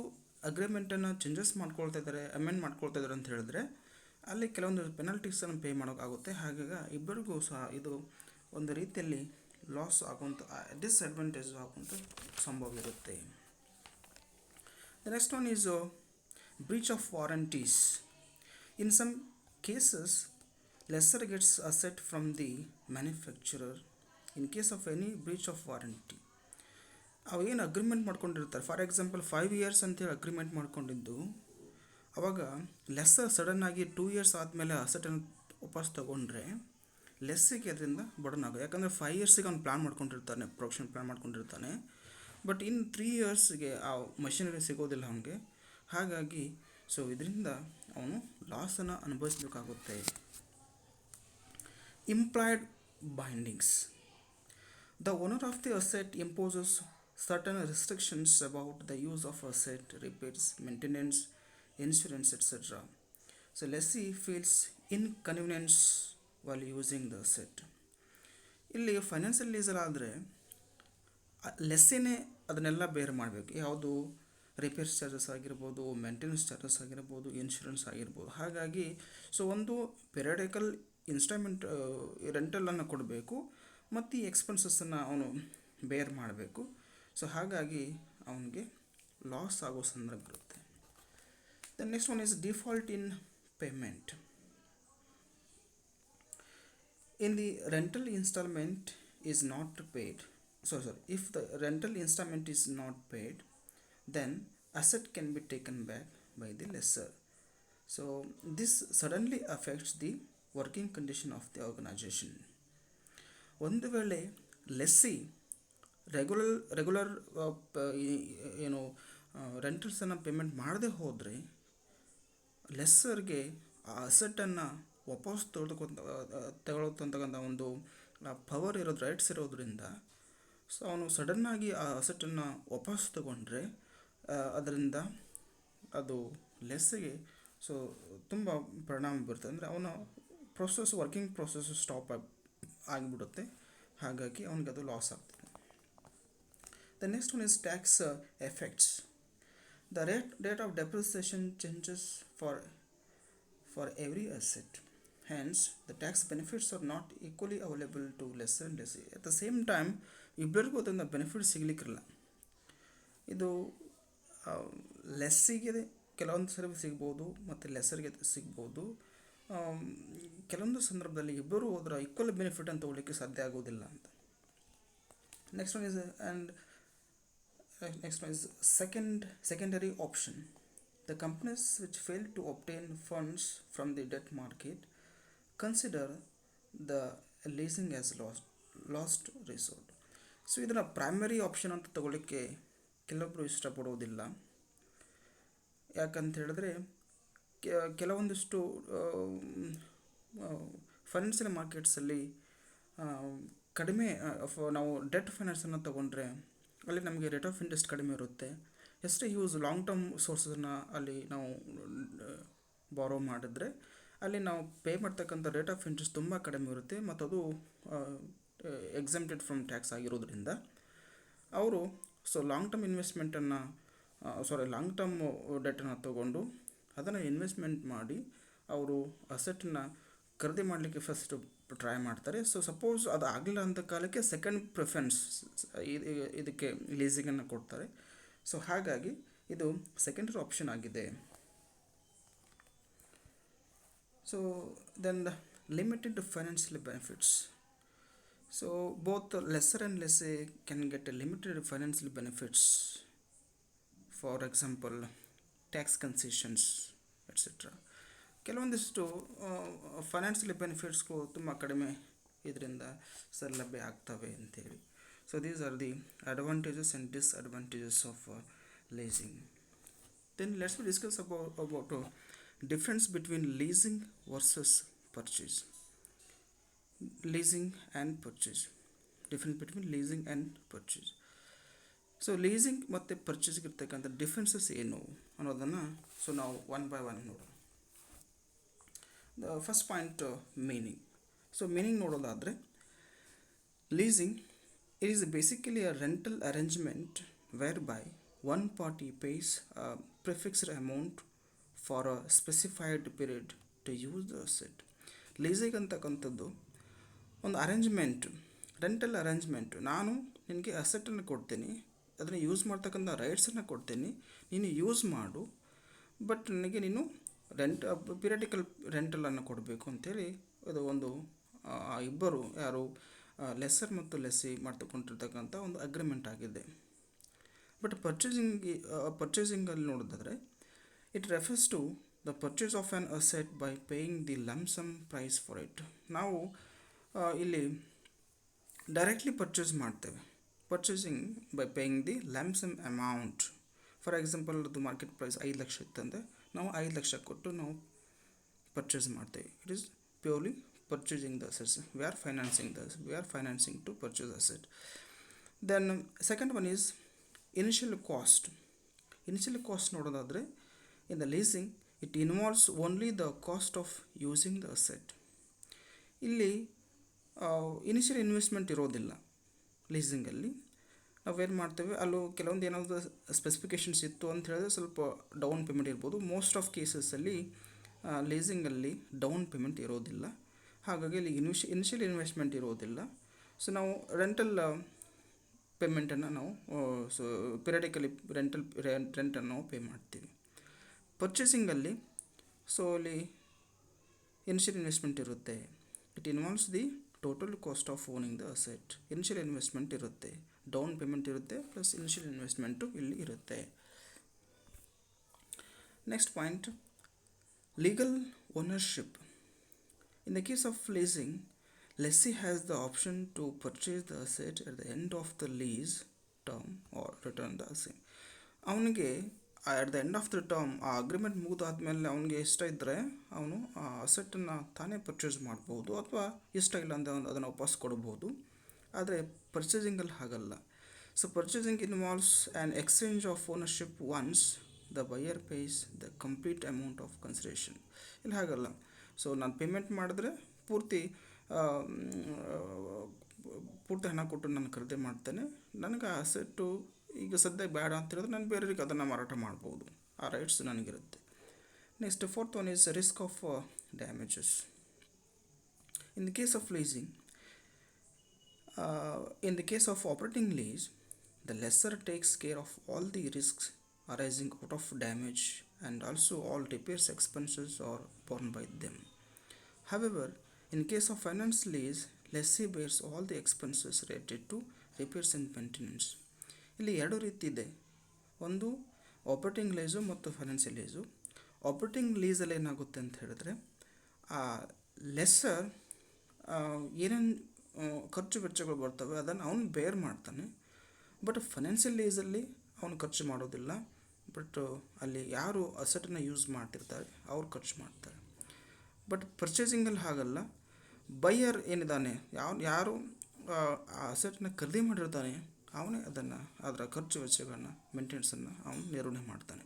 ಅಗ್ರಿಮೆಂಟನ್ನು ಚೇಂಜಸ್ ಮಾಡ್ಕೊಳ್ತಾ ಇದ್ದಾರೆ, ಅಮೆಂಡ್ ಮಾಡ್ಕೊಳ್ತಾ ಇದ್ದಾರೆ ಅಂತ ಹೇಳಿದ್ರೆ ಅಲ್ಲಿ ಕೆಲವೊಂದು ಪೆನಾಲ್ಟೀಸನ್ನು ಪೇ ಮಾಡೋಕ್ಕಾಗುತ್ತೆ. ಹಾಗಾಗಿ ಇಬ್ಬರಿಗೂ ಸಹ ಇದು ಒಂದು ರೀತಿಯಲ್ಲಿ ಲಾಸ್ ಆಗುವಂಥ ಡಿಸ್ಅಡ್ವಾಂಟೇಜ್ ಆಗುವಂಥ ಸಂಭವ ಇರುತ್ತೆ. The next one is breach of warranties. In some cases, lessor gets asset from the manufacturer in case of any breach of warranty. ಅವು ಏನು ಅಗ್ರಿಮೆಂಟ್ ಮಾಡ್ಕೊಂಡಿರ್ತಾರೆ, ಫಾರ್ ಎಕ್ಸಾಂಪಲ್ 5 years ಅಂತೇಳಿ ಅಗ್ರಿಮೆಂಟ್ ಮಾಡ್ಕೊಂಡಿದ್ದು ಅವಾಗ ಲೆಸ್ಸರ್ ಸಡನ್ನಾಗಿ 2 years ಆದಮೇಲೆ ಅಸೆಟನ್ನು ವಾಪಸ್ ತೊಗೊಂಡ್ರೆ ಲೆಸ್ಸಿಗೆ ಅದರಿಂದ ಬರ್ಡನ್ ಆಗೋದು. ಯಾಕಂದರೆ 5 yearsಗೆ ಅವ್ನು ಪ್ಲ್ಯಾನ್ ಮಾಡ್ಕೊಂಡಿರ್ತಾನೆ, ಪ್ರೊಡಕ್ಷನ್ ಪ್ಲ್ಯಾನ್ ಮಾಡ್ಕೊಂಡಿರ್ತಾನೆ. ಬಟ್ ಇನ್ 3 yearsಗೆ ಆ ಮಷಿನರಿ ಸಿಗೋದಿಲ್ಲ ಅವನಿಗೆ. ಹಾಗಾಗಿ ಸೊ ಇದರಿಂದ ಅವನು ಲಾಸನ್ನು ಅನುಭವಿಸಬೇಕಾಗುತ್ತೆ. Implied bindings. The owner of the asset imposes certain restrictions about the use of asset, repairs, maintenance, insurance etcetera. So lessee feels inconvenience while using the asset. ಇಲ್ಲಿ ಫೈನಾನ್ಷಿಯಲ್ ಲೀಸಲ್ಲಿ ಆದರೆ ಲೆಸ್ಸಿನೇ ಅದನ್ನೆಲ್ಲ ಬೇರ್ ಮಾಡಬೇಕು. ಯಾವುದು ರಿಪೇರ್ಸ್ ಚಾರ್ಜಸ್ ಆಗಿರ್ಬೋದು, ಮೇಂಟೆನೆನ್ಸ್ ಚಾರ್ಜಸ್ ಆಗಿರ್ಬೋದು, ಇನ್ಶೂರೆನ್ಸ್ ಆಗಿರ್ಬೋದು. ಹಾಗಾಗಿ ಸೊ ಒಂದು ಪೆರಿಯಾಡಿಕಲ್ ಇನ್ಸ್ಟಾಲ್ಮೆಂಟ್ ರೆಂಟಲನ್ನು ಕೊಡಬೇಕು ಮತ್ತು ಈ ಎಕ್ಸ್ಪೆನ್ಸಸ್ಸನ್ನು ಅವನು ಬೇರ್ ಮಾಡಬೇಕು. ಸೊ ಹಾಗಾಗಿ ಅವನಿಗೆ ಲಾಸ್ ಆಗೋ ಸಂದರ್ಭ ಇರುತ್ತೆ. The next one is default in payment. In the rental installment is not paid, if the rental installment is not paid, then asset can be taken back by the lessor. So this suddenly affects the working condition of the organization. ಒಂದು ವೇಳೆ ಲೆಸ್ಸಿ ರೆಗ್ಯುಲರ್ ರೆಂಟಲ್ಸನ್ನು ಪೇಮೆಂಟ್ ಮಾಡದೆ ಹೋದರೆ ಲೆಸ್ಸರ್ಗೆ ಆ ಅಸೆಟನ್ನು ವಾಪಸ್ ತಗೊಳ್ತಕ್ಕಂಥ ಒಂದು ಪವರ್ ಇರೋದು, ರೈಟ್ಸ್ ಇರೋದ್ರಿಂದ ಸೊ ಅವನು ಸಡನ್ನಾಗಿ ಆ ಅಸೆಟನ್ನು ವಾಪಸ್ ತಗೊಂಡ್ರೆ ಅದರಿಂದ ಅದು ಲೆಸ್ಸಿಗೆ ಸೊ ತುಂಬ ಪರಿಣಾಮ ಬೀರುತ್ತೆ. ಅಂದರೆ ಅವನ ವರ್ಕಿಂಗ್ ಪ್ರೊಸೆಸ್ ಸ್ಟಾಪ್ ಆಗಿಬಿಡುತ್ತೆ. ಹಾಗಾಗಿ ಅವನಿಗೆ ಅದು ಲಾಸ್ ಆಗ್ತದೆ. The next one is tax effects. The rate of depreciation changes for every asset. Hence, the tax benefits are not equally available to lessor and lessee. At the same time, ಇಬ್ಬರಿಗೂ ಅದನ್ನು ಬೆನಿಫಿಟ್ ಸಿಗಲಿಕ್ಕಿಲ್ಲ. ಇದು ಲೆಸ್ಸಿಗೆ ಕೆಲವೊಂದು ಸರ್ವಿಸ್ ಸಿಗ್ಬೋದು ಮತ್ತು ಲೆಸ್ಸರ್ಗೆ ಸಿಗ್ಬೋದು. ಕೆಲವೊಂದು ಸಂದರ್ಭದಲ್ಲಿ ಇಬ್ಬರು ಅದರ ಈಕ್ವಲ್ ಬೆನಿಫಿಟ್ ಅಂತ ತಗೊಳ್ಳಿಕ್ಕೆ ಸಾಧ್ಯ ಆಗೋದಿಲ್ಲ ಅಂತ. Next one is secondary option. The companies which fail to obtain funds from the debt market consider the leasing as lost resort. So ಇದನ್ನು ಪ್ರೈಮರಿ ಆಪ್ಷನ್ ಅಂತ ತಗೊಳ್ಳಿಕ್ಕೆ ಕೆಲವೊಬ್ಬರು ಇಷ್ಟಪಡೋದಿಲ್ಲ. ಯಾಕಂತ ಹೇಳಿದ್ರೆ ಕೆಲವೊಂದಿಷ್ಟು ಫೈನಾನ್ಷಿಯಲ್ ಮಾರ್ಕೆಟ್ಸಲ್ಲಿ ಕಡಿಮೆ ನಾವು ಡೆಟ್ ಫೈನಾನ್ಸನ್ನು ತಗೊಂಡ್ರೆ ಅಲ್ಲಿ ನಮಗೆ ರೇಟ್ ಆಫ್ ಇಂಟ್ರೆಸ್ಟ್ ಕಡಿಮೆ ಇರುತ್ತೆ. ಎಷ್ಟೇ ಲಾಂಗ್ ಟರ್ಮ್ ಸೋರ್ಸನ್ನು ಅಲ್ಲಿ ನಾವು ಬಾರೋ ಮಾಡಿದ್ರೆ ಅಲ್ಲಿ ನಾವು ಪೇ ಮಾಡ್ತಕ್ಕಂಥ ರೇಟ್ ಆಫ್ ಇಂಟ್ರೆಸ್ಟ್ ತುಂಬ ಕಡಿಮೆ ಇರುತ್ತೆ ಮತ್ತು ಅದು ಎಕ್ಸೆಂಪ್ಟೆಡ್ ಫ್ರಮ್ ಟ್ಯಾಕ್ಸ್ ಆಗಿರೋದ್ರಿಂದ ಅವರು ಲಾಂಗ್ ಟರ್ಮ್ ಇನ್ವೆಸ್ಟ್ಮೆಂಟನ್ನು ಲಾಂಗ್ ಟರ್ಮ್ ಡೆಟನ್ನು ತಗೊಂಡು ಅದನ್ನು ಇನ್ವೆಸ್ಟ್ಮೆಂಟ್ ಮಾಡಿ ಅವರು ಅಸೆಟನ್ನು ಖರೀದಿ ಮಾಡಲಿಕ್ಕೆ ಫಸ್ಟ್ ಟ್ರೈ ಮಾಡ್ತಾರೆ. ಸೊ ಸಪೋಸ್ ಅದು ಆಗಲಿಲ್ಲ ಅಂತ ಕಾಲಕ್ಕೆ ಸೆಕೆಂಡ್ ಪ್ರಿಫರೆನ್ಸ್ ಇದಕ್ಕೆ ಲೀಸಿಂಗನ್ನು ಕೊಡ್ತಾರೆ. ಸೊ ಹಾಗಾಗಿ ಇದು ಸೆಕೆಂಡರಿ ಆಪ್ಷನ್ ಆಗಿದೆ. So then the limited financial benefits. So both lessor and lessee can get a limited financial benefits. For example tax concessions etcetera. ಕೆಲವೊಂದಿಷ್ಟು ಫೈನಾನ್ಷಿಯಲ್ ಬೆನಿಫಿಟ್ಸ್ಗಳು ತುಂಬ ಕಡಿಮೆ ಇದರಿಂದ ಸೌಲಭ್ಯ ಆಗ್ತವೆ ಅಂತೇಳಿ. So these are the advantages and disadvantages of leasing. Then let's discuss about difference between leasing versus purchase. Leasing and purchase. Difference between leasing and purchase. So leasing ಮತ್ತು ಪರ್ಚೇಸ್ಗೆ ಇರ್ತಕ್ಕಂಥ ಡಿಫ್ರೆನ್ಸಸ್ ಏನು ಅನ್ನೋದನ್ನು ನಾವು ಒನ್ ಬೈ ಒನ್ ನೋಡೋಣ. The first point meaning. So meaning ನೋಡೋದಾದರೆ leasing is basically a rental arrangement whereby one party pays a prefixed amount for a specified period to use the asset. Leasing ಅಂತಕ್ಕಂಥದ್ದು ಒಂದು ಅರೇಂಜ್ಮೆಂಟ್, ರೆಂಟಲ್ ಅರೇಂಜ್ಮೆಂಟ್. ನಾನು ನಿನಗೆ ಅಸೆಟನ್ನು ಕೊಡ್ತೀನಿ, ಅದನ್ನು ಯೂಸ್ ಮಾಡ್ತಕ್ಕಂಥ ರೈಟ್ಸನ್ನು ಕೊಡ್ತೀನಿ, ನೀನು ಯೂಸ್ ಮಾಡು, ಬಟ್ ನನಗೆ ನೀನು ಪಿರಿಯಾಡಿಕಲ್ ರೆಂಟಲನ್ನು ಕೊಡಬೇಕು ಅಂಥೇಳಿ ಅದು ಒಂದು ಇಬ್ಬರು ಯಾರು ಲೆಸ್ಸರ್ ಮತ್ತು ಲೆಸ್ಸಿ ಮಾಡ್ತಕೊಂಡಿರ್ತಕ್ಕಂಥ ಒಂದು ಅಗ್ರಿಮೆಂಟ್ ಆಗಿದೆ. ಬಟ್ ಪರ್ಚೇಸಿಂಗಲ್ಲಿ ನೋಡೋದಾದರೆ it refers to the purchase of an asset by paying the lump sum price for it. ನಾವು ಇಲ್ಲಿ ಡೈರೆಕ್ಟ್ಲಿ ಪರ್ಚೇಸ್ ಮಾಡ್ತೇವೆ, purchasing by paying the lump sum amount. For example ಅದು ಮಾರ್ಕೆಟ್ ಪ್ರೈಸ್ 5 ಲಕ್ಷ ಇತ್ತಂದರೆ ನಾವು 5 ಲಕ್ಷ ಕೊಟ್ಟು ನಾವು ಪರ್ಚೇಸ್ ಮಾಡ್ತೇವೆ. It is purely purchasing the assets. We are financing to purchase asset. Then second one is initial cost. Initial cost ನೋಡೋದಾದರೆ in the leasing it involves only the cost of using the asset. ಇಲ್ಲಿ ಇನಿಷಿಯಲ್ ಇನ್ವೆಸ್ಟ್ಮೆಂಟ್ ಇರೋದಿಲ್ಲ ಲೀಸಿಂಗಲ್ಲಿ. ನಾವೇನು ಮಾಡ್ತೇವೆ ಅಲ್ಲೂ ಕೆಲವೊಂದು ಏನಾದರೂ ಸ್ಪೆಸಿಫಿಕೇಷನ್ಸ್ ಇತ್ತು ಅಂತ ಹೇಳಿದ್ರೆ ಸ್ವಲ್ಪ ಡೌನ್ ಪೇಮೆಂಟ್ ಇರ್ಬೋದು. ಮೋಸ್ಟ್ ಆಫ್ ಕೇಸಸಲ್ಲಿ ಲೀಸಿಂಗಲ್ಲಿ ಡೌನ್ ಪೇಮೆಂಟ್ ಇರೋದಿಲ್ಲ. ಹಾಗಾಗಿ ಇಲ್ಲಿ ಇನಿಷಿಯಲ್ ಇನ್ವೆಸ್ಟ್ಮೆಂಟ್ ಇರೋದಿಲ್ಲ. ಸೊ ನಾವು ರೆಂಟಲ್ ಪೇಮೆಂಟನ್ನು ನಾವು ಸೊ ಪಿರಿಯಡಿಕಲಿ ರೆಂಟನ್ನು ನಾವು ಪೇ ಮಾಡ್ತೀವಿ. ಪರ್ಚೇಸಿಂಗಲ್ಲಿ ಸೊ ಅಲ್ಲಿ ಇನಿಷಿಯಲ್ ಇನ್ವೆಸ್ಟ್ಮೆಂಟ್ ಇರುತ್ತೆ. It involves the total cost of owning the asset. Initial investment ಇರುತ್ತೆ, ಡೌನ್ ಪೇಮೆಂಟ್ ಇರುತ್ತೆ, ಪ್ಲಸ್ ಇನಿಷಿಯಲ್ ಇನ್ವೆಸ್ಟ್ಮೆಂಟು ಇಲ್ಲಿ ಇರುತ್ತೆ. Next point, legal ownership. In the case of leasing, lessee has the option to purchase the asset at the end of the lease term or return the asset. ಅವನಿಗೆ at the end of the term ಆ ಅಗ್ರಿಮೆಂಟ್ ಮುಗಿದಾದ್ಮೇಲೆ ಅವನಿಗೆ ಇಷ್ಟ ಇದ್ದರೆ ಅವನು ಆ ಅಸೆಟನ್ನು ತಾನೇ ಪರ್ಚೇಸ್ ಮಾಡ್ಬೋದು, ಅಥವಾ ಇಷ್ಟ ಇಲ್ಲ ಅಂದರೆ ಅದನ್ನು ವಾಪಸ್ ಕೊಡ್ಬೋದು. ಆದರೆ ಪರ್ಚೇಸಿಂಗಲ್ಲಿ ಹಾಗಲ್ಲ. ಸೊ purchasing involves an exchange of ownership once the buyer pays the complete amount of consideration. ಇಲ್ಲಿ ಹಾಗಲ್ಲ. ಸೊ ನಾನು ಪೇಮೆಂಟ್ ಮಾಡಿದ್ರೆ ಪೂರ್ತಿ ಹಣ ಕೊಟ್ಟು ನಾನು ಖರೀದಿ ಮಾಡ್ತೇನೆ. ನನಗೆ ಆ ಅಸೆಟ್ಟು ಈಗ ಸದ್ಯಕ್ಕೆ ಬೇಡ ಅಂತ ಹೇಳಿದ್ರೆ ನಾನು ಬೇರೆಯವ್ರಿಗೆ ಅದನ್ನು ಮಾರಾಟ ಮಾಡ್ಬೋದು. ಆ ರೈಟ್ಸ್ ನನಗಿರುತ್ತೆ. Next fourth one is risk of damages. In the case of leasing, in the case of operating lease, the lessor takes care of all the risks arising out of damage and also all repairs expenses are borne by them. However, in case of finance lease, lessee bears all the expenses related to repairs and maintenance. ಇಲ್ಲಿ ಎರಡು ರೀತಿ ಇದೆ. ಒಂದು ಆಪರೇಟಿಂಗ್ ಲೀಸು ಮತ್ತು ಫೈನಾನ್ಷಿಯಲ್ ಲೀಸು. ಆಪರೇಟಿಂಗ್ ಲೀಸಲ್ಲಿ ಏನಾಗುತ್ತೆ ಅಂತ ಹೇಳಿದ್ರೆ ಆ ಲೆಸ್ಸರ್ ಏನೇನು ಖರ್ಚು ವೆಚ್ಚಗಳು ಬರ್ತವೆ ಅದನ್ನು ಅವನು ಬೇರ್ ಮಾಡ್ತಾನೆ. ಬಟ್ ಫೈನಾನ್ಷಿಯಲ್ ಲೀಸಲ್ಲಿ ಅವನು ಖರ್ಚು ಮಾಡೋದಿಲ್ಲ. ಬಟ್ ಅಲ್ಲಿ ಯಾರು ಅಸೆಟನ್ನು ಯೂಸ್ ಮಾಡ್ತಿರ್ತಾರೆ ಅವ್ರು ಖರ್ಚು ಮಾಡ್ತಾರೆ. ಬಟ್ ಪರ್ಚೇಸಿಂಗಲ್ಲಿ ಹಾಗಲ್ಲ. ಬೈಯರ್ ಏನಿದ್ದಾನೆ, ಯಾರು ಆ ಅಸೆಟನ್ನ ಖರೀದಿ ಮಾಡಿರ್ತಾನೆ ಅವನೇ ಅದರ ಖರ್ಚು ವೆಚ್ಚಗಳನ್ನು ಮೇಂಟೆನೆನ್ಸನ್ನು ಅವನು ನಿರ್ವಹಣೆ ಮಾಡ್ತಾನೆ.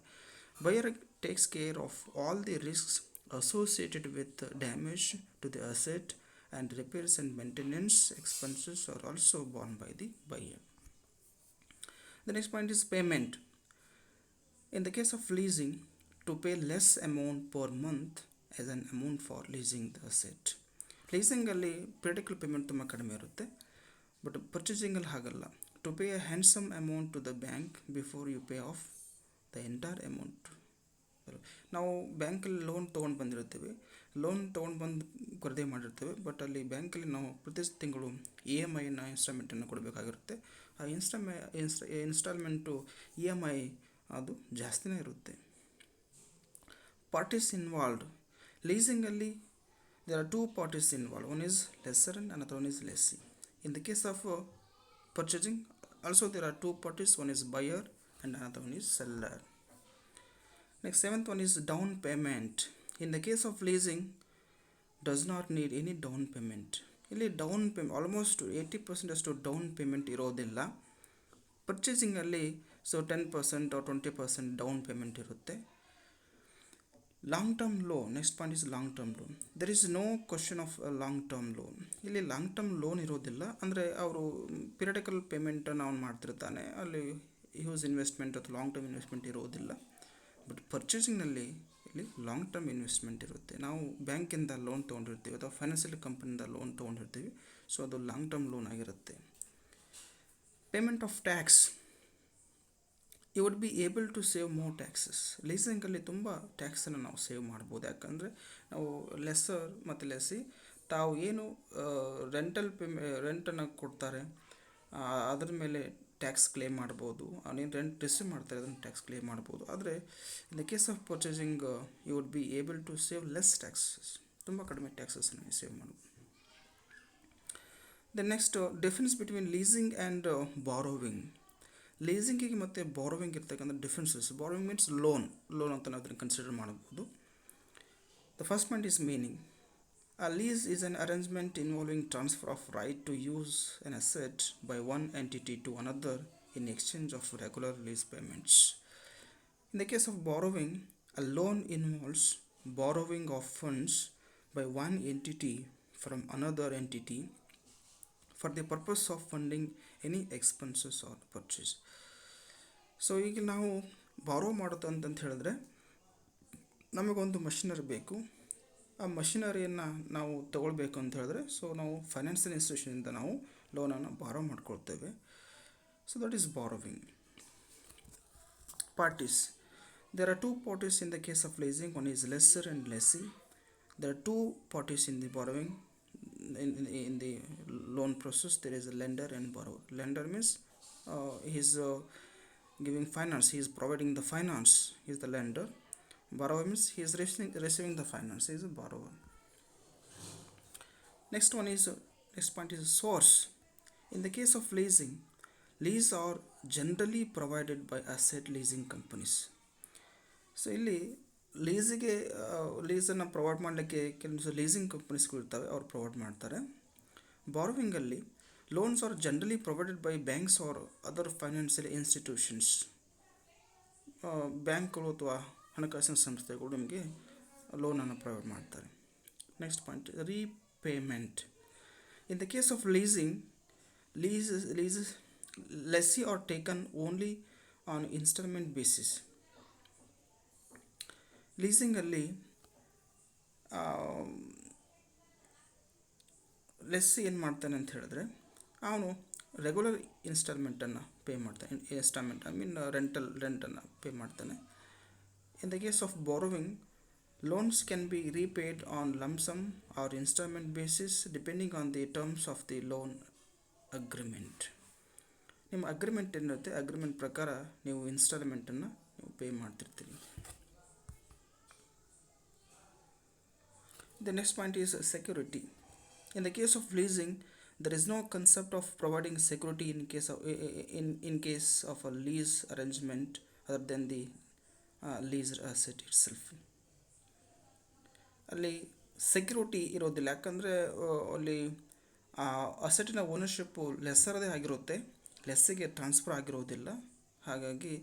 Buyer takes care of all the risks associated with damage to the asset and repairs and maintenance expenses are also borne by the buyer. The next point is payment. In the case of leasing, to pay less amount per month as an amount for leasing the asset. ಲೀಸಿಂಗಲ್ಲಿ ಪೀರಿಯಡಿಕಲ್ ಪೇಮೆಂಟ್ ತುಂಬ ಕಡಿಮೆ ಇರುತ್ತೆ. ಬಟ್ ಪರ್ಚೇಸಿಂಗಲ್ಲಿ ಹಾಗಲ್ಲ. To pay a handsome amount to the bank before you pay off the entire amount. ನಾವು ಬ್ಯಾಂಕಲ್ಲಿ ಲೋನ್ ತೊಗೊಂಡು ಬಂದಿರ್ತೀವಿ, ಬಂದು ಖರೀದಿ ಮಾಡಿರ್ತೇವೆ. ಬಟ್ ಅಲ್ಲಿ ಬ್ಯಾಂಕಲ್ಲಿ ನಾವು ಪ್ರತಿ ತಿಂಗಳು EMI ಇನ್ಸ್ಟಾಲ್ಮೆಂಟನ್ನು ಕೊಡಬೇಕಾಗಿರುತ್ತೆ. ಆ ಇನ್ಸ್ಟಾಲ್ಮೆಂಟು EMI ಅದು ಜಾಸ್ತಿನೇ ಇರುತ್ತೆ. Parties involved. ಲೀಸಿಂಗಲ್ಲಿ there are two parties involved. One is lessor and another one is lessee. In the case of purchasing, also there are two parties. One is buyer and another one is seller. Next, seventh one is down payment. In the case of leasing, does not need any down payment. ಇಲ್ಲಿ ಡೌನ್ ಪೇಮೆಂಟ್ ಆಲ್ಮೋಸ್ಟ್ 80% ಅಷ್ಟು ಡೌನ್ ಪೇಮೆಂಟ್ ಇರೋದಿಲ್ಲ. ಪರ್ಚೇಸಿಂಗಲ್ಲಿ ಸೊ 10% or 20% ಡೌನ್ ಪೇಮೆಂಟ್ ಇರುತ್ತೆ. Long term loan. Next point is long term loan. There is no question of long term loan. ಇಲ್ಲಿ ಲಾಂಗ್ ಟರ್ಮ್ ಲೋನ್ ಇರೋದಿಲ್ಲ. ಅಂದರೆ ಅವರು ಪಿರಿಯಡಿಕಲ್ ಪೇಮೆಂಟನ್ನು ಅವ್ನು ಮಾಡ್ತಿರ್ತಾನೆ. ಅಲ್ಲಿ ಹ್ಯೂಸ್ ಇನ್ವೆಸ್ಟ್ಮೆಂಟ್ ಅಥವಾ ಲಾಂಗ್ ಟರ್ಮ್ ಇನ್ವೆಸ್ಟ್ಮೆಂಟ್ ಇರೋದಿಲ್ಲ. ಬಟ್ ಪರ್ಚೇಸಿಂಗ್ನಲ್ಲಿ ಇಲ್ಲಿ ಲಾಂಗ್ ಟರ್ಮ್ ಇನ್ವೆಸ್ಟ್ಮೆಂಟ್ ಇರುತ್ತೆ. ನಾವು ಬ್ಯಾಂಕಿಂದ ಲೋನ್ ತೊಗೊಂಡಿರ್ತೀವಿ ಅಥವಾ ಫೈನಾನ್ಷಿಯಲ್ ಕಂಪನಿಯಿಂದ ಲೋನ್ ತೊಗೊಂಡಿರ್ತೀವಿ. ಸೊ ಅದು ಲಾಂಗ್ ಟರ್ಮ್ ಲೋನ್ ಆಗಿರುತ್ತೆ. Payment of tax. You would be able to save more taxes. ಲೀಸಿಂಗಲ್ಲಿ ತುಂಬ ಟ್ಯಾಕ್ಸನ್ನು ನಾವು ಸೇವ್ ಮಾಡ್ಬೋದು. ಯಾಕಂದರೆ ನಾವು ಲೆಸ್ಸರ್ ಮತ್ತು ಲೆಸ್ಸಿ ತಾವು ಏನು ರೆಂಟನ್ನು ಕೊಡ್ತಾರೆ ಅದ್ರ ಮೇಲೆ ಟ್ಯಾಕ್ಸ್ ಕ್ಲೇಮ್ ಮಾಡ್ಬೋದು. ಅವನೇನು ರೆಂಟ್ ರಿಸೀವ್ ಮಾಡ್ತಾರೆ ಅದನ್ನು ಟ್ಯಾಕ್ಸ್ ಕ್ಲೇಮ್ ಮಾಡ್ಬೋದು. ಆದರೆ in the case of purchasing you would be able to save less taxes. ತುಂಬ ಕಡಿಮೆ ಟ್ಯಾಕ್ಸಸ್ನ ಸೇವ್ ಮಾಡ್ಬೋದು. The next difference between leasing and borrowing. ಲೀಸಿಂಗಿಗೆ ಮತ್ತು ಬಾರೋವಿಂಗ್ ಇರ್ತಕ್ಕಂಥ ಡಿಫ್ರೆನ್ಸಸ್. ಬಾರೋವಿಂಗ್ ಮೀನ್ಸ್ ಲೋನ್ ಅಂತ ನಾವು ಅದನ್ನು ಕನ್ಸಿಡರ್ ಮಾಡ್ಬೋದು. The first point is meaning. A lease is an arrangement involving transfer of right to use an asset by one entity to another in exchange of regular lease payments. In the case of borrowing, a loan involves borrowing of funds by one entity from another entity for the purpose of funding any expenses or purchase. So ಈಗ ನಾವು ಬಾರೋ ಮಾಡೋದು ಅಂತಂತ ಹೇಳಿದ್ರೆ ನಮಗೊಂದು ಮಷಿನರಿ ಬೇಕು. ಆ ಮಷಿನರಿಯನ್ನು ನಾವು ತೊಗೊಳ್ಬೇಕು ಅಂತ ಹೇಳಿದ್ರೆ ಸೊ ನಾವು ಫೈನಾನ್ಷಿಯಲ್ ಇನ್ಸ್ಟಿಟ್ಯೂಷನಿಂದ ನಾವು ಲೋನನ್ನು ಬಾರೋ ಮಾಡ್ಕೊಳ್ತೇವೆ. So that is borrowing. Parties. There are two parties in the case of leasing. One is lessor and lessee. There are two parties in the borrowing. In the loan process, there is a lender and borrower. Lender means he is giving finance. He is providing the finance. He is the lender. Borrower means he is receiving the finance. He is a borrower. Next point is source. In the case of leasing, lease are generally provided by asset leasing companies. So ಇಲ್ಲಿ ಲೀಸನ್ನು ಪ್ರೊವೈಡ್ ಮಾಡಲಿಕ್ಕೆ ಕೆಲವೊಂದು ಲೀಸಿಂಗ್ ಕಂಪನೀಸ್ಗಳು ಇರ್ತವೆ, ಅವ್ರು ಪ್ರೊವೈಡ್ ಮಾಡ್ತಾರೆ. ಬಾರೋವಿಂಗಲ್ಲಿ loans are generally provided by banks or other financial institutions. ಬ್ಯಾಂಕ್ಗಳು ಅಥವಾ ಹಣಕಾಸಿನ ಸಂಸ್ಥೆಗಳು ನಿಮಗೆ ಲೋನನ್ನು ಪ್ರೊವೈಡ್ ಮಾಡ್ತಾರೆ. Next point repayment. In the case of leasing, lessee are taken only on installment basis. ಲೀಸಿಂಗಲ್ಲಿ ಲೆಸ್ಸಿ ಏನು ಮಾಡ್ತಾನೆ ಅಂತ ಹೇಳಿದ್ರೆ ಅವನು ರೆಗ್ಯುಲರ್ ಇನ್ಸ್ಟಾಲ್ಮೆಂಟನ್ನು ಪೇ ಮಾಡ್ತಾನೆ. ರೆಂಟನ್ನು ಪೇ ಮಾಡ್ತಾನೆ. In the case of borrowing, loans can be repaid on lump sum or instalment basis depending on the terms of the loan agreement. ನಿಮ್ಮ ಅಗ್ರಿಮೆಂಟ್ ಏನಿರುತ್ತೆ, ಅಗ್ರಿಮೆಂಟ್ ಪ್ರಕಾರ ನೀವು ಇನ್ಸ್ಟಾಲ್ಮೆಂಟನ್ನು ನೀವು ಪೇ ಮಾಡ್ತಿರ್ತೀರಿ. The next point is security. In the case of leasing, there is no concept of providing security in case of a lease arrangement other than the leased asset itself. ಅಲ್ಲಿ ಸೆಕ್ಯೂರಿಟಿ ಇರೋದಿಲ್ಲ, ಯಾಕಂದರೆ ಅಲ್ಲಿ ಅಸೆಟಿನ ಓನರ್ಶಿಪ್ಪು ಲೆಸ್ಸರದೇ ಆಗಿರುತ್ತೆ, ಲೆಸ್ಸಿಗೆ ಟ್ರಾನ್ಸ್ಫರ್ ಆಗಿರೋದಿಲ್ಲ. ಹಾಗಾಗಿ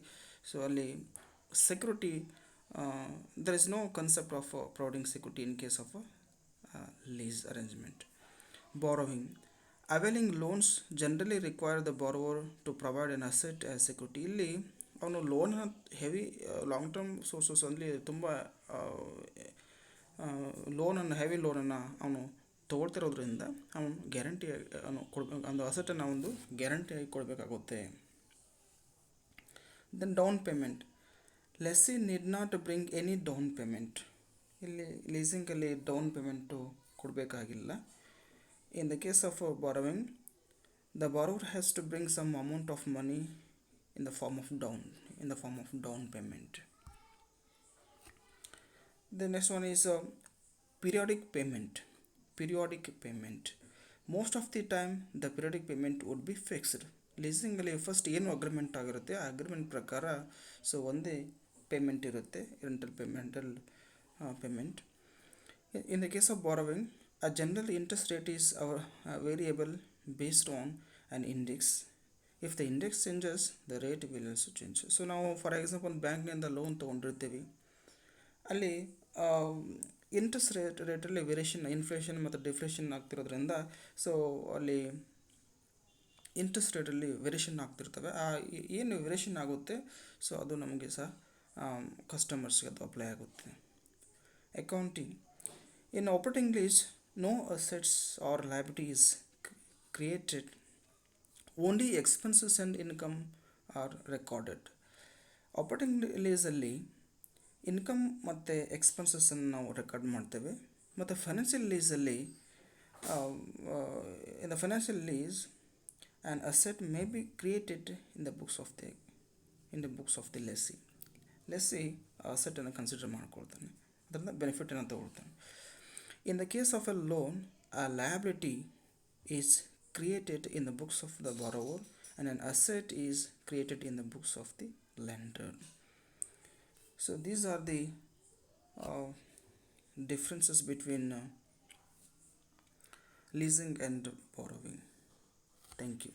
ಸೊ ಅಲ್ಲಿ security there is no concept of providing security in case of a lease arrangement. Borrowing. Availing loans generally require the borrower to provide an asset as security. ಇಲ್ಲಿ ಅವನು loan heavy long term sources ಅಲ್ಲಿ ತುಂಬ ಹೆವಿ ಲೋನನ್ನು ಅವನು ತೊಗೊಳ್ತಿರೋದ್ರಿಂದ ಅವನು ಗ್ಯಾರಂಟಿ ಒಂದು ಅಸೆಟನ್ನು ಒಂದು ಗ್ಯಾರಂಟಿಯಾಗಿ ಕೊಡಬೇಕಾಗುತ್ತೆ. Then down payment. Lessee need not bring any down payment. ಇಲ್ಲಿ ಲೀಸಿಂಗಲ್ಲಿ ಡೌನ್ ಪೇಮೆಂಟು ಕೊಡಬೇಕಾಗಿಲ್ಲ. In the case of borrowing, the borrower has to bring some amount of money in the form of down payment. The next one is periodic payment. Most of the time the periodic payment would be fixed. ಲೀಸಿಂಗಲ್ಲಿ ಫಸ್ಟ್ ಏನು ಅಗ್ರಿಮೆಂಟ್ ಆಗಿರುತ್ತೆ ಆ ಅಗ್ರಿಮೆಂಟ್ ಪ್ರಕಾರ ಸೊ ಒಂದೇ ಪೇಮೆಂಟ್ ಇರುತ್ತೆ, rental payment. In the case of borrowing, a general interest rate is variable based on an index. If the index changes, the rate will also change. So ನಾವು ಫಾರ್ ಎಕ್ಸಾಂಪಲ್ ಬ್ಯಾಂಕ್ನಿಂದ ಲೋನ್ ತೊಗೊಂಡಿರ್ತೀವಿ, ಅಲ್ಲಿ ಇಂಟ್ರೆಸ್ಟ್ ರೇಟಲ್ಲಿ ವೇರಿಯೇಷನ್, ಇನ್ಫ್ಲೇಷನ್ ಮತ್ತು ಡಿಫ್ಲೇಷನ್ ಆಗ್ತಿರೋದ್ರಿಂದ ಸೊ ಅಲ್ಲಿ ಇಂಟ್ರೆಸ್ಟ್ ರೇಟಲ್ಲಿ ವೇರಿಯೇಷನ್ ಆಗ್ತಿರ್ತವೆ. ಏನು ವೇರಿಯೇಷನ್ ಆಗುತ್ತೆ ಸೊ ಅದು ನಮಗೆ ಸಹ ಕಸ್ಟಮರ್ಸ್ಗೆ ಅದು ಅಪ್ಲೈ ಆಗುತ್ತೆ. Accounting. In operating lease, no assets or liabilities created, only expenses and income are recorded. Operating ಲೀಸಲ್ಲಿ ಇನ್ಕಮ್ ಮತ್ತು ಎಕ್ಸ್ಪೆನ್ಸಸ್ಸನ್ನು ನಾವು ರೆಕಾರ್ಡ್ ಮಾಡ್ತೇವೆ. ಮತ್ತು ಫೈನಾನ್ಷಿಯಲ್ ಲೀಸಲ್ಲಿ in the financial lease an asset may be created in the books of the lessee. ಅಸೆಟನ್ನು ಕನ್ಸಿಡರ್ ಮಾಡ್ಕೊಳ್ತಾನೆ, ಅದರಿಂದ ಬೆನಿಫಿಟನ್ನು ತಗೊಳ್ತಾನೆ. In the case of a loan, a liability is created in the books of the borrower and an asset is created in the books of the lender. So these are the differences between leasing and borrowing. Thank you.